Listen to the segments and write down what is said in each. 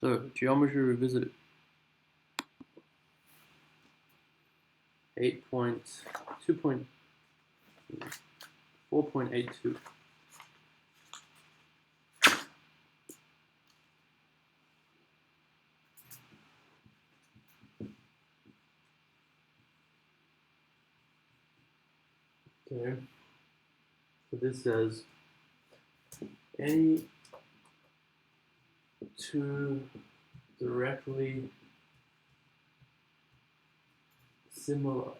So, geometry revisited. 4.82. Okay. So this says any two directly similar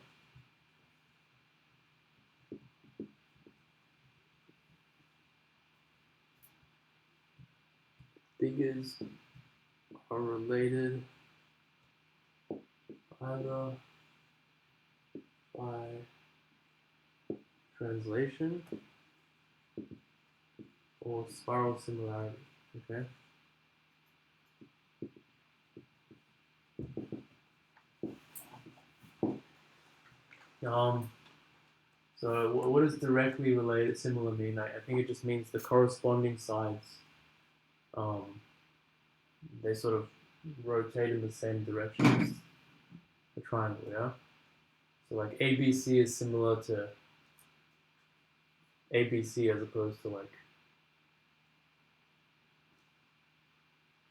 figures are related either by translation or spiral similarity. Okay. So what does directly related similar mean? I think it just means the corresponding sides, they sort of rotate in the same direction as the triangle, yeah? So like ABC is similar to ABC as opposed to like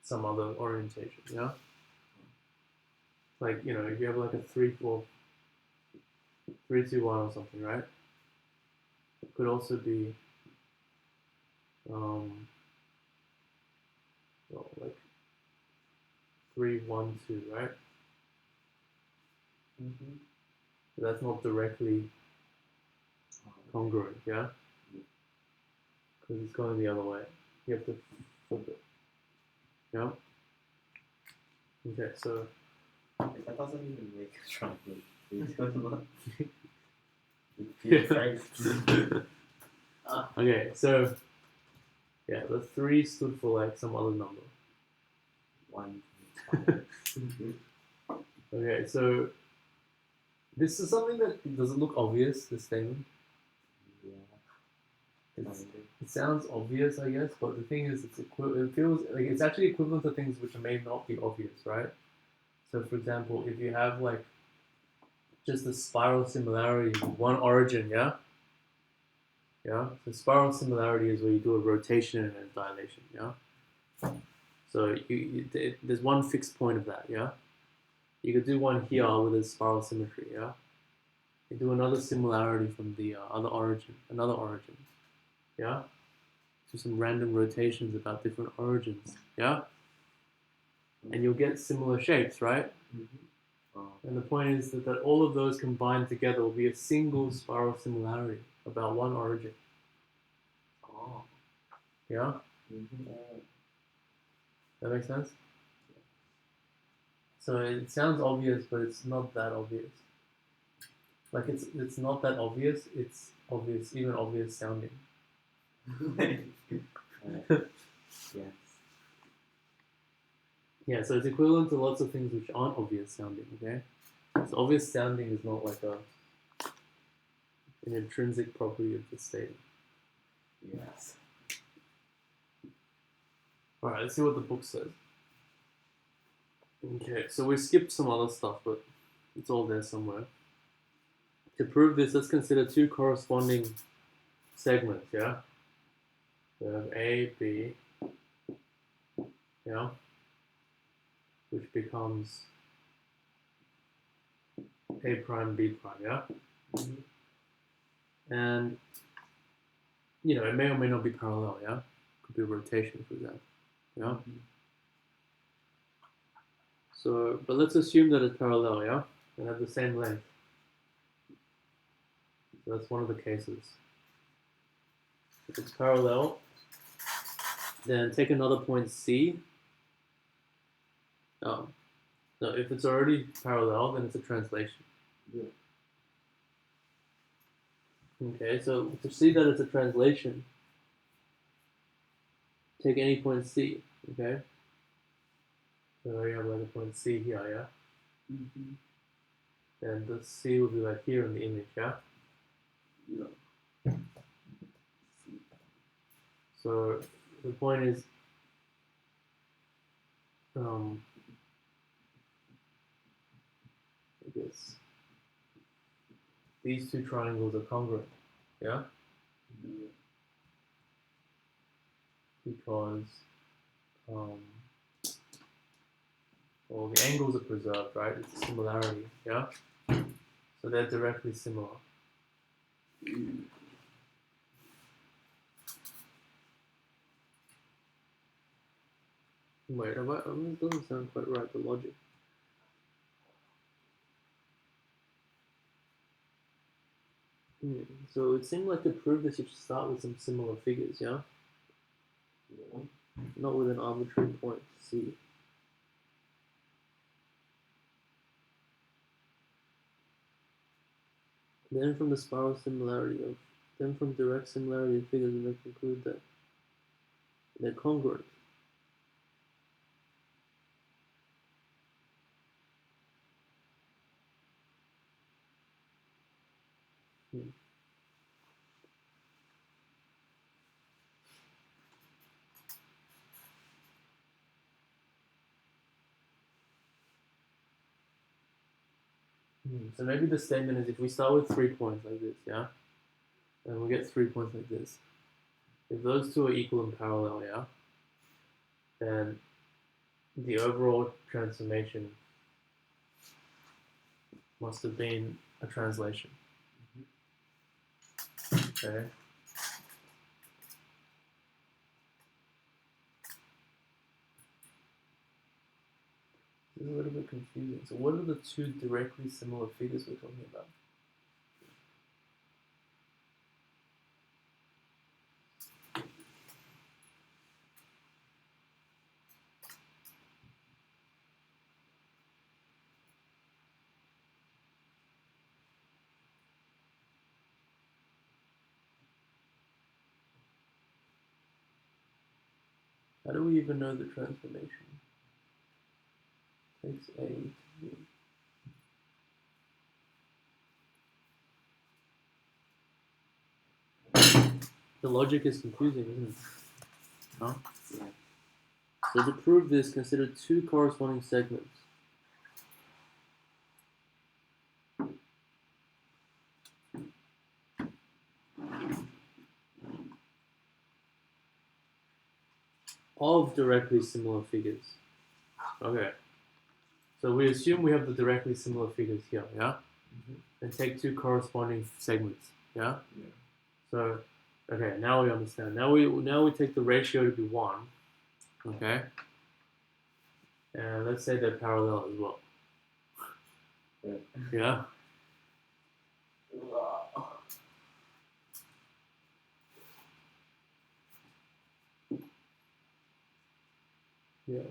some other orientation, yeah? Like, you know, if you have like a 3-4, 3-2-1 or something, right? It could also be well, like 3-1-2, right? Mm-hmm. So that's not directly congruent, yeah? Because it's going the other way. You have to flip it. Yeah? Okay, so That doesn't even make a triangle. Okay, so yeah, the 3 stood for like some other number. 1. Okay, so this is something that doesn't look obvious, this statement. Yeah. It sounds obvious, I guess, but the thing is, it feels like it's actually equivalent to things which may not be obvious, right? So, for example, if you have like just a spiral similarity, one origin, yeah? Yeah? So spiral similarity is where you do a rotation and a dilation, yeah? So there's one fixed point of that, yeah? You could do one here with a spiral symmetry, yeah? You do another similarity from the other origin, another origin, yeah? Do some random rotations about different origins, yeah? And you'll get similar shapes, right? Mm-hmm. And the point is that all of those combined together will be a single spiral similarity about one origin. Oh. Yeah? Mm-hmm. That makes sense? So it sounds obvious, but it's not that obvious. Like it's not that obvious, it's obvious, even obvious sounding. Yes. Yeah, so it's equivalent to lots of things which aren't obvious sounding, okay? So obvious sounding is not like an intrinsic property of the statement. Yes. Alright, let's see what the book says. Okay, so we skipped some other stuff, but it's all there somewhere. To prove this, let's consider two corresponding segments, yeah? We have A, B, yeah? Which becomes A prime, B prime, yeah? Mm-hmm. And, you know, it may or may not be parallel, yeah? Could be a rotation, for example, yeah? Mm-hmm. So, but let's assume that it's parallel, yeah? They have the same length. So that's one of the cases. If it's parallel, then take another point C. No, if it's already parallel, then it's a translation. Yeah. Okay, so to see that it's a translation, take any point C, okay? So you have like a point C here, yeah? Mm-hmm. And the C will be like here in the image, yeah? Yeah. So the point is, I guess these two triangles are congruent, yeah? Because well, the angles are preserved, right? It's a similarity, yeah? So they're directly similar. Wait, it doesn't sound quite right, the logic. So it seemed like to prove this, you should start with some similar figures, yeah? Not with an arbitrary point, C. Then from the spiral similarity of, then from direct similarity of figures, we may conclude that they're congruent. So maybe the statement is if we start with 3 points like this, yeah? And we get 3 points like this. If those two are equal and parallel, yeah? Then the overall transformation must have been a translation. Okay. This is a little bit confusing. So what are the two directly similar figures we're talking about? How do we even know the transformation? Takes A to B. The logic is confusing, isn't it? Huh? Yeah. So to prove this, consider two corresponding segments. Of directly similar figures. Okay. So we assume we have the directly similar figures here, yeah? And take two corresponding segments, yeah? Yeah. So, okay, now we understand. Now we take the ratio to be 1, okay? And let's say they're parallel as well. Yeah? Yeah.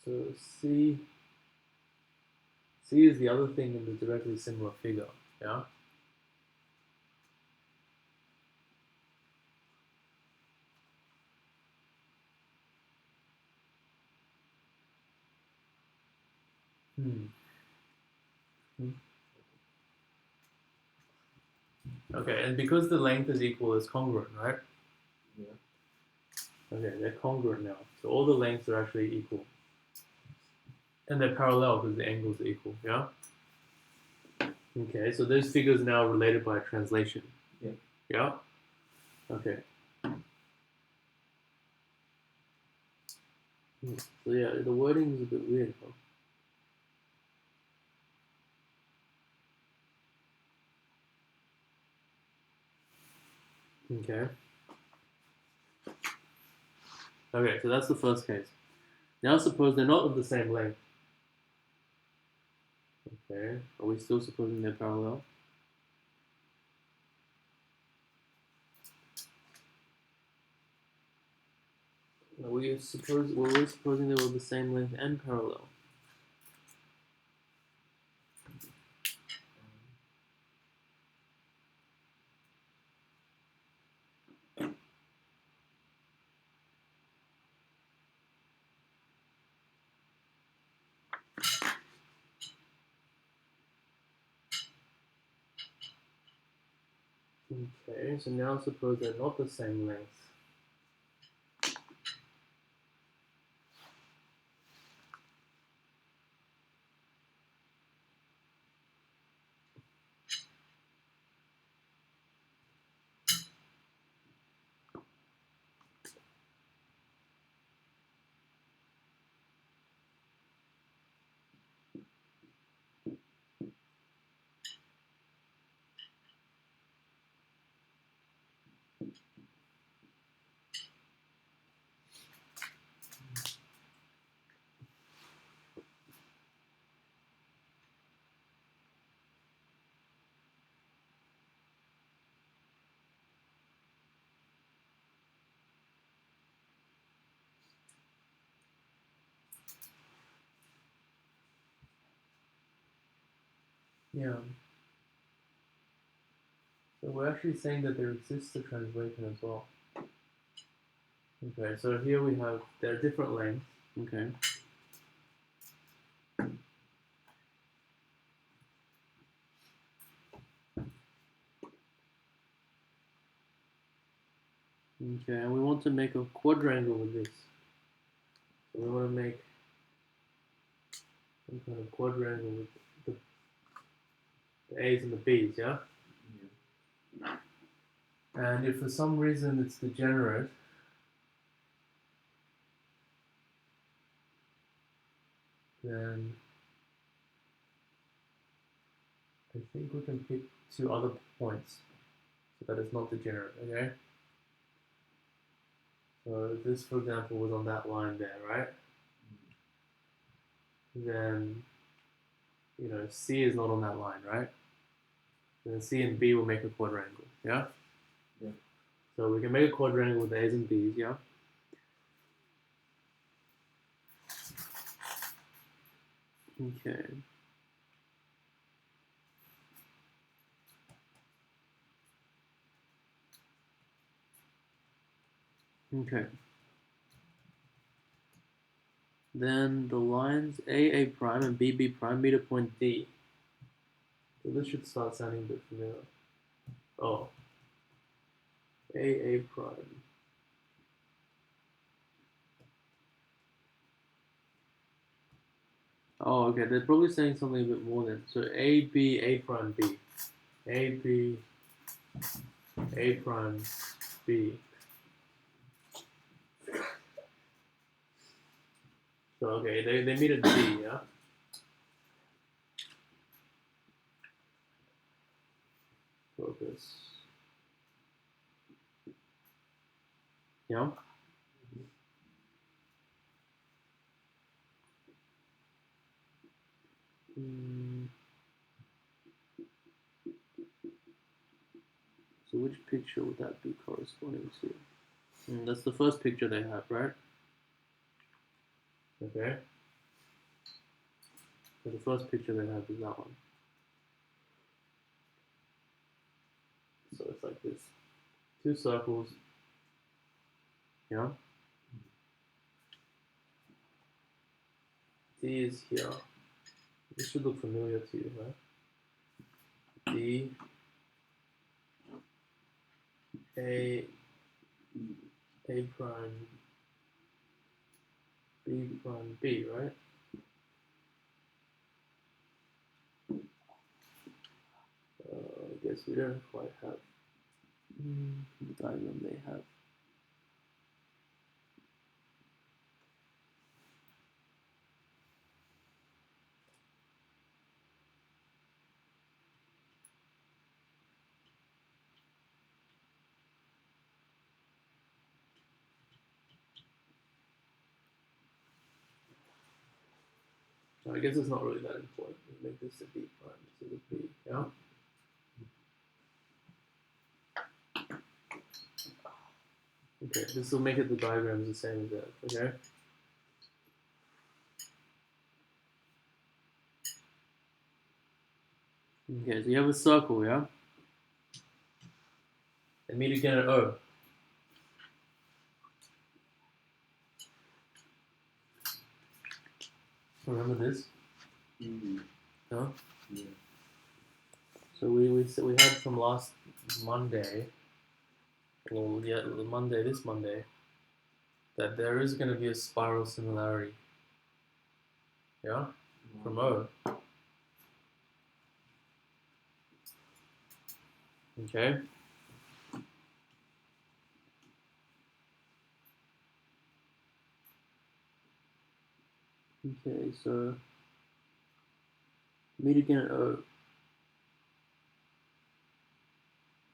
So C is the other thing in the directly similar figure, yeah? Okay, and because the length is equal, it's congruent, right? Yeah. Okay, they're congruent now. So all the lengths are actually equal. And they're parallel because the angles are equal, yeah? Okay, so those figures are now related by translation. Yeah. Yeah? Okay. So yeah, the wording is a bit weird, huh? Okay. Okay, so that's the first case. Now suppose they're not of the same length. Okay, are we still supposing they're parallel? We're supposing they were the same length and parallel. Okay, so now suppose they're not the same length. Yeah. So we're actually saying that there exists a translation as well. Okay, so here we have, there are different lengths. Okay. Okay, and we want to make a quadrangle with this. So we want to make some kind of quadrangle with the A's and the B's, yeah? Yeah. And if for some reason it's degenerate, then I think we can pick two other points so that it's not degenerate, okay? So this, for example, was on that line there, right? Then, you know, C is not on that line, right? Then C and B will make a quadrangle, yeah? Yeah. So we can make a quadrangle with A's and B's, yeah? Okay. Okay. Then the lines A prime and B prime meet a point D. So this should start sounding a bit familiar. Oh. A prime. Oh, okay. They're probably saying something a bit more then. So A prime B. A prime B. So okay, they meet at D, yeah? Focus. Yeah? So which picture would that be corresponding to? That's the first picture they have, right? Okay. So the first picture they have is that one. So it's like this. Two circles. Yeah? D is here. This should look familiar to you, right? D, A prime, B prime, B, right? I guess we don't quite have the diagram they have. So I guess it's not really that important. We make this a B prime, so the B, yeah? Okay, this will make it the diagrams the same as that, okay? Okay, so you have a circle, yeah? And meet again at O. Remember this? No? Yeah. So we had from last Monday, well, yeah, this Monday, that there is going to be a spiral similarity. Yeah? From O. Okay? Okay, so meet again at O.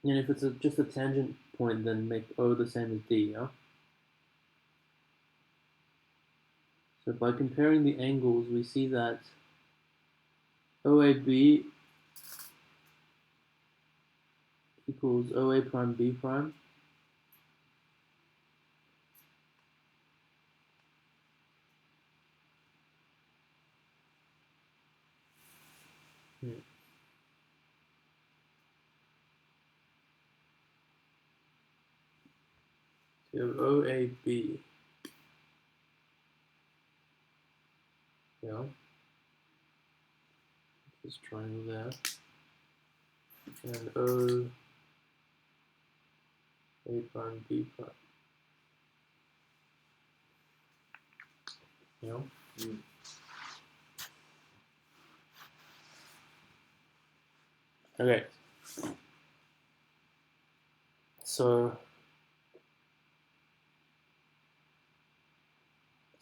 And if it's just a tangent point, then make O the same as D, yeah? So by comparing the angles, we see that OAB equals OA prime B prime. You have OAB. Yeah. This triangle there. And O A prime B prime. Yeah. Okay. So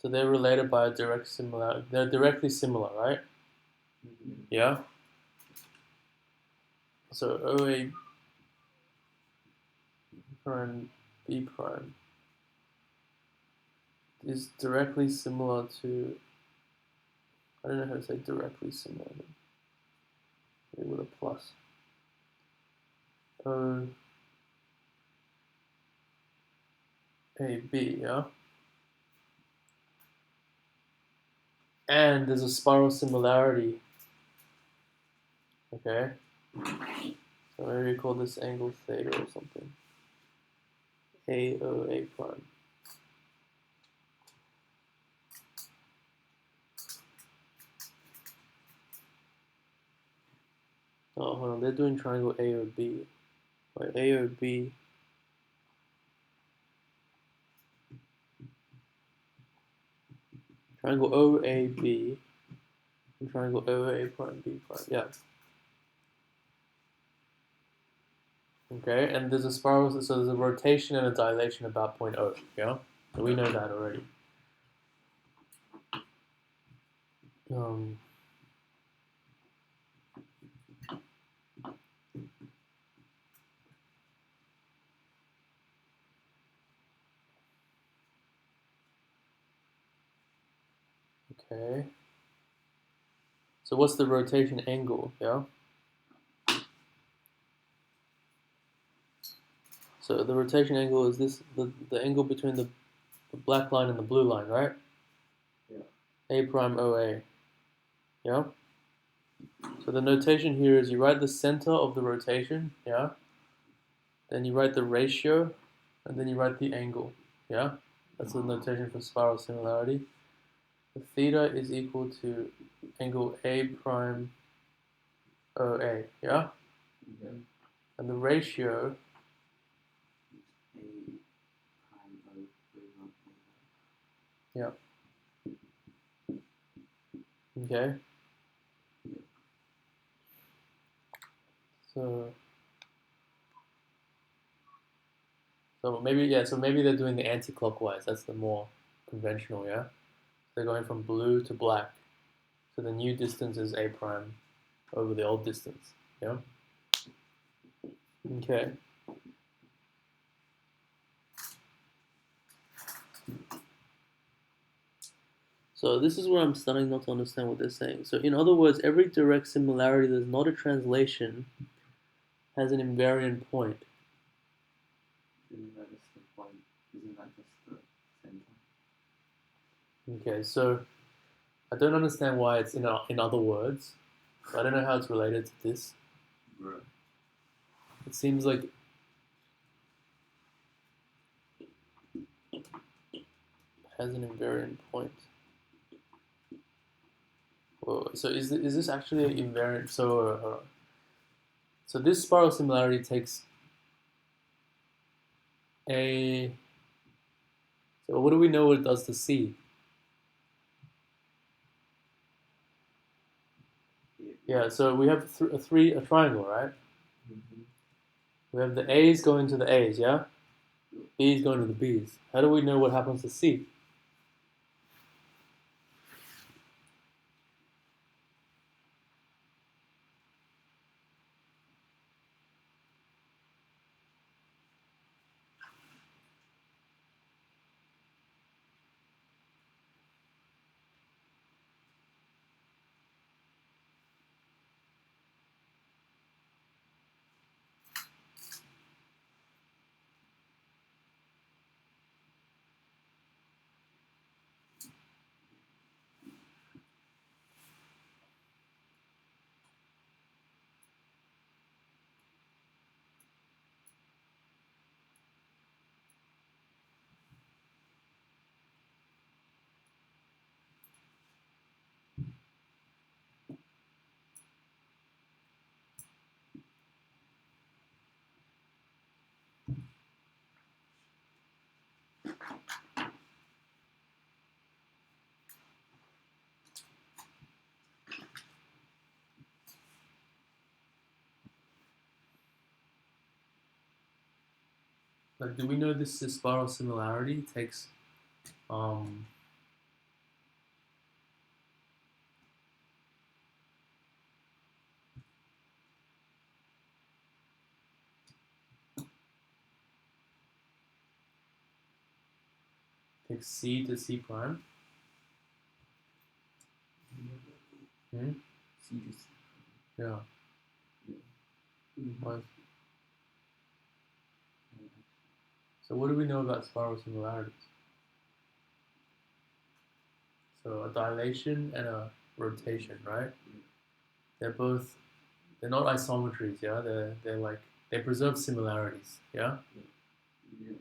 they're related by a direct similarity. They're directly similar, right? Yeah. So OA prime B prime is directly similar to, I don't know how to say directly similar, maybe with a plus. O A B, yeah? And there's a spiral similarity, okay? So maybe we call this angle theta or something. AoA prime. Oh, hold on, they're doing triangle AOB. Right, AOB. Triangle OAB and triangle OA prime B prime. Yeah. Okay, and there's a spiral, so there's a rotation and a dilation about point O. Yeah, so we know that already. Okay. So what's the rotation angle? Yeah. So the rotation angle is this, the angle between the black line and the blue line, right? Yeah. A prime OA. Yeah? So the notation here is you write the center of the rotation, yeah? Then you write the ratio, and then you write the angle, yeah? That's the notation for spiral similarity. The theta is equal to angle A prime OA, yeah? Yeah. And the ratio, yeah. Okay. So maybe they're doing the anti-clockwise. That's the more conventional, yeah. They're going from blue to black. So the new distance is A prime over the old distance, yeah. Okay. So this is where I'm starting not to understand what they're saying. So in other words, every direct similarity that's not a translation has an invariant point. Isn't that just the point? Isn't that just the center? Okay, so I don't understand why it's in other words. I don't know how it's related to this. Right. It seems like it has an invariant point. Whoa, so is this actually an invariant? So this spiral similarity takes a. So what do we know what it does to C? Yeah, so we have a triangle, right? Mm-hmm. We have the A's going to the A's, yeah? B's going to the B's. How do we know what happens to C? But do we know this spiral similarity takes takes C to C prime? Hmm? C to C. Yeah. Mm-hmm. Why? So what do we know about spiral similarities? So a dilation and a rotation, right? They're not isometries, yeah? They're like, they preserve similarities, yeah? Yeah.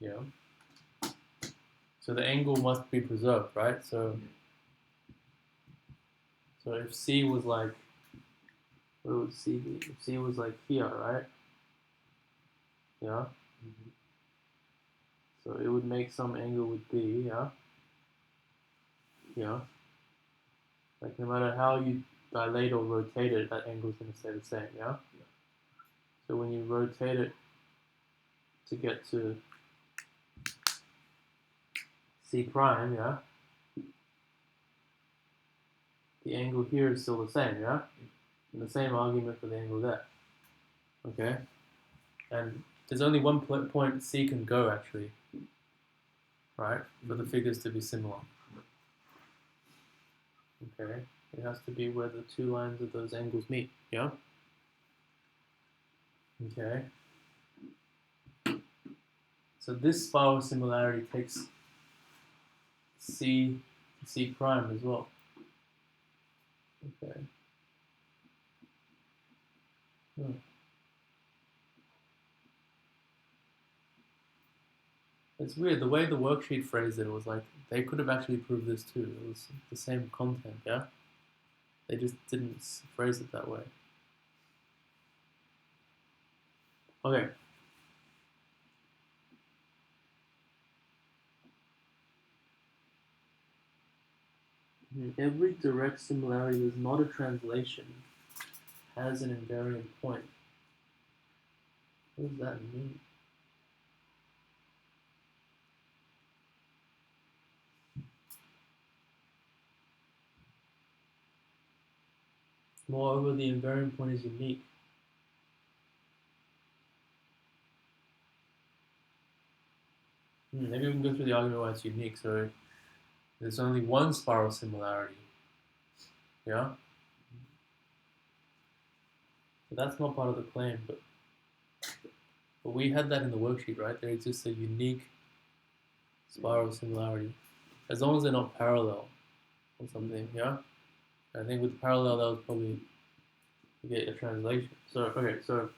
Yeah. So the angle must be preserved, right? So if C was like, what would C be? If C was like here, right? Yeah. Mm-hmm. So it would make some angle with B, yeah? Yeah. Like no matter how you dilate or rotate it, that angle is going to stay the same, yeah? So when you rotate it to get to C prime, yeah? The angle here is still the same, yeah? And the same argument for the angle there. Okay? And there's only one point C can go, actually. Right? For the figures to be similar. Okay? It has to be where the two lines of those angles meet, yeah? Okay? So this spiral similarity takes C to C prime as well. Okay. Hmm. It's weird. The way the worksheet phrased it was like they could have actually proved this too. It was the same content, yeah? They just didn't phrase it that way. Okay. Every direct similarity that is not a translation has an invariant point. What does that mean? Moreover, the invariant point is unique. Maybe we can go through the argument why it's unique. So there's only one spiral similarity. Yeah? So that's not part of the claim, but we had that in the worksheet, right? There exists a unique spiral similarity. As long as they're not parallel or something, yeah? I think with parallel, that was probably to get a translation. So, okay, so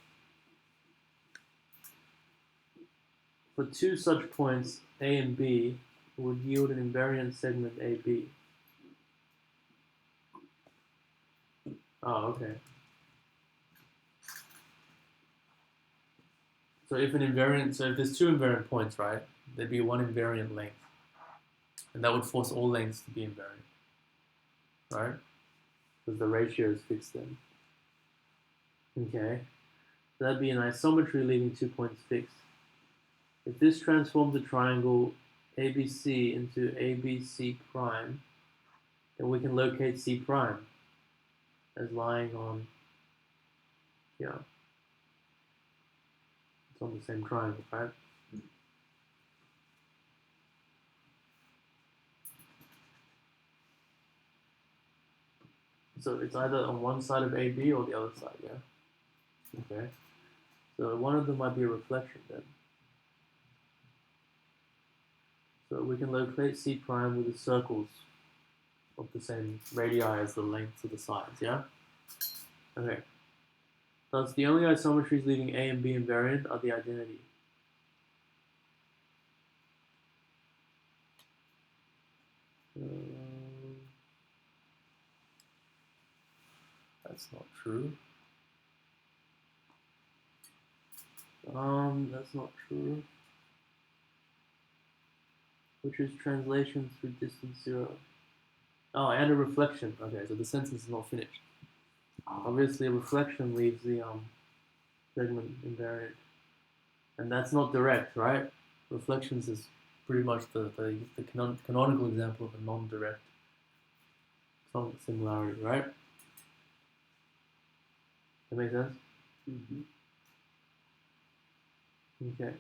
for two such points, A and B, would yield an invariant segment AB. Oh, okay. So if there's two invariant points, right, there'd be one invariant length. And that would force all lengths to be invariant, right? Because the ratio is fixed then. Okay. So that'd be an isometry leaving 2 points fixed. If this transforms the triangle ABC into ABC prime, then we can locate C prime as lying on, yeah, it's on the same triangle, right? So it's either on one side of AB or the other side, yeah? Okay. So one of them might be a reflection then. So we can locate C prime with the circles of the same radii as the lengths of the sides, yeah? Okay. Thus, the only isometries leaving A and B invariant are the identity. That's not true. That's not true. Which is translation through distance zero. Oh, and a reflection. Okay, so the sentence is not finished. Obviously, reflection leaves the segment invariant, and that's not direct, right? Reflections is pretty much the canonical example of a non-direct similarity, right? That makes sense? Mm-hmm. Okay.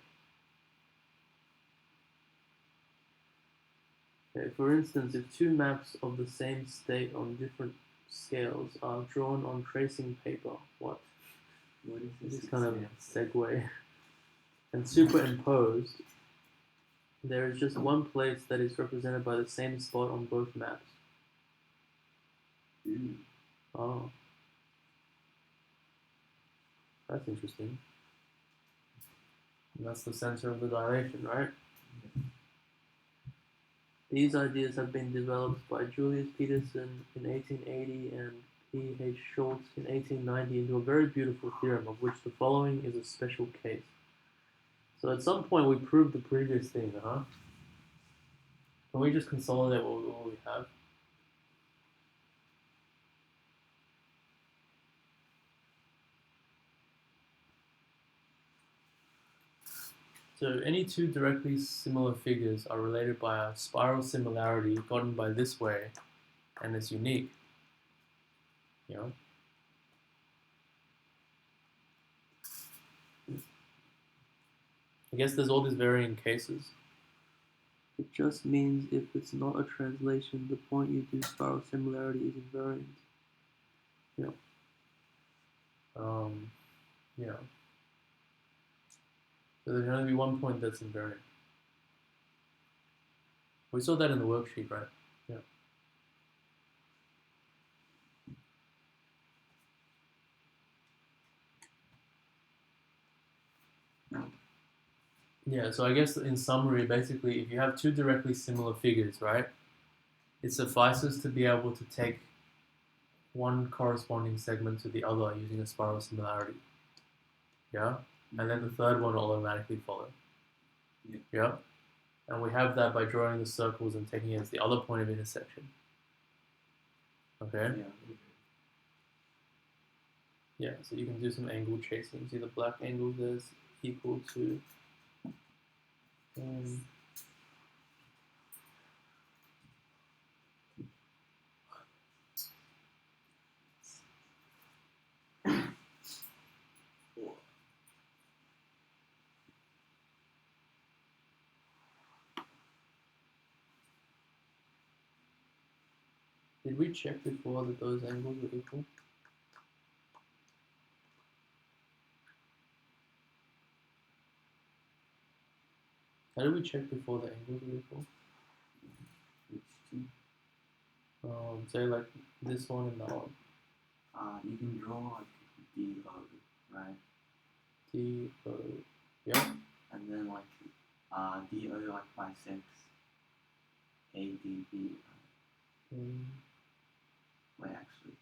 Okay. For instance, if two maps of the same state on different scales are drawn on tracing paper, what? What is this? This is kind of segue. And superimposed, there is just one place that is represented by the same spot on both maps. Mm. Oh. That's interesting. And that's the center of the dilation, right? These ideas have been developed by Julius Peterson in 1880 and P.H. Schultz in 1890 into a very beautiful theorem, of which the following is a special case. So at some point we proved the previous thing, huh? Can we just consolidate what we have? So any two directly similar figures are related by a spiral similarity gotten by this way, and it's unique. You know? I guess there's all these varying cases. It just means if it's not a translation, the point you do spiral similarity is invariant. Yeah. Yeah. So there can only be one point that's invariant. We saw that in the worksheet, right? Yeah. Yeah, so I guess in summary, basically, if you have two directly similar figures, right, it suffices to be able to take one corresponding segment to the other using a spiral similarity. Yeah? And then the third one will automatically follow. Yeah. Yeah? And we have that by drawing the circles and taking it as the other point of intersection. Okay? Yeah. Yeah, so you can do some angle chasing. See the black angle there is equal to did we check before that those angles were equal? How did we check before the angles were equal? Which two? Say like this one and that one. You can draw like DO, right? DO. Yeah. And then like DO like bisects ADB. Wait, actually.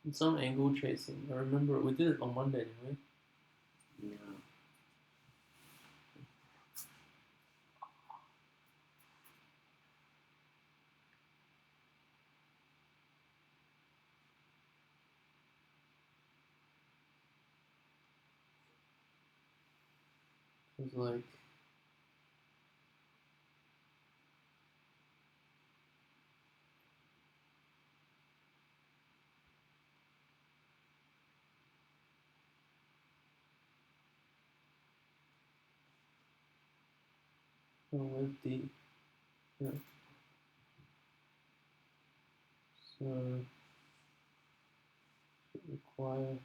And some angle chasing. I remember we did it on Monday, didn't we? Yeah. It was like where's D? Yeah. So it require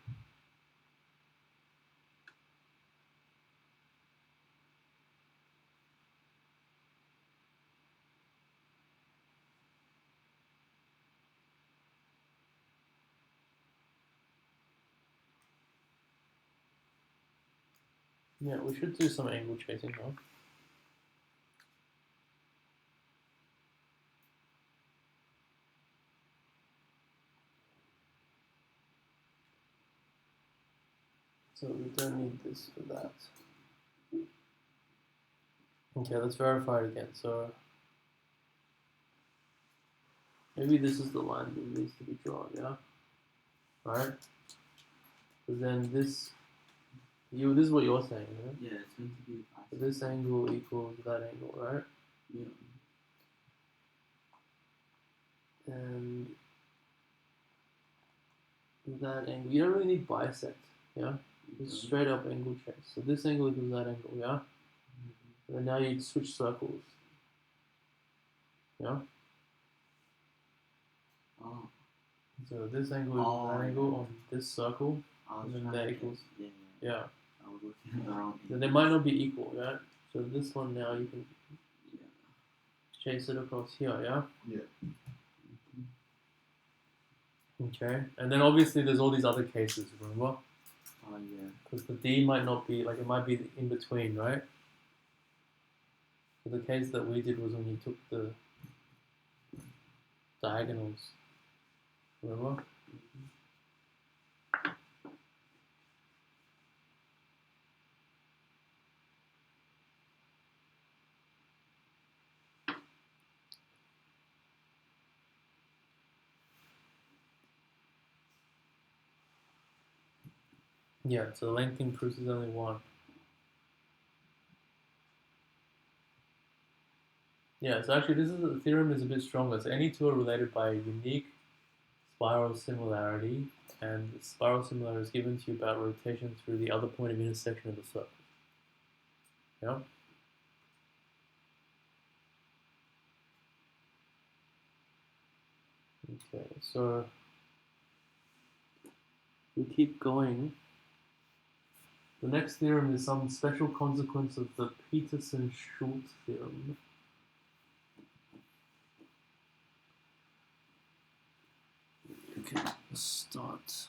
yeah, we should do some angle chasing though. So we don't need this for that. Okay, let's verify it again. So maybe this is the line that needs to be drawn, yeah? Right? So then this is what you're saying, right? Yeah, it's going to be So this angle equals that angle, right? Yeah. And that angle, you don't really need bisect, yeah? Just straight up angle trace. So this angle equals that angle, yeah? And then now you switch circles, yeah? Oh. So this angle equals that angle on this circle, and then that equals, yeah. I was looking at the wrong Then they might not be equal, yeah? So this one now you can chase it across here, yeah? Yeah. Okay, and then obviously there's all these other cases, remember? Oh, yeah. Because the D might not be, like it might be in between, right? So the case that we did was when you took the diagonals, remember? Yeah, so the lengthening proof is only one. Yeah, so actually the theorem is a bit stronger. So any two are related by a unique spiral similarity, and the spiral similarity is given to you about rotation through the other point of intersection of the circle. Yeah? Okay, so we keep going. The next theorem is some special consequence of the Petersen-Schultz theorem. Okay, let's start.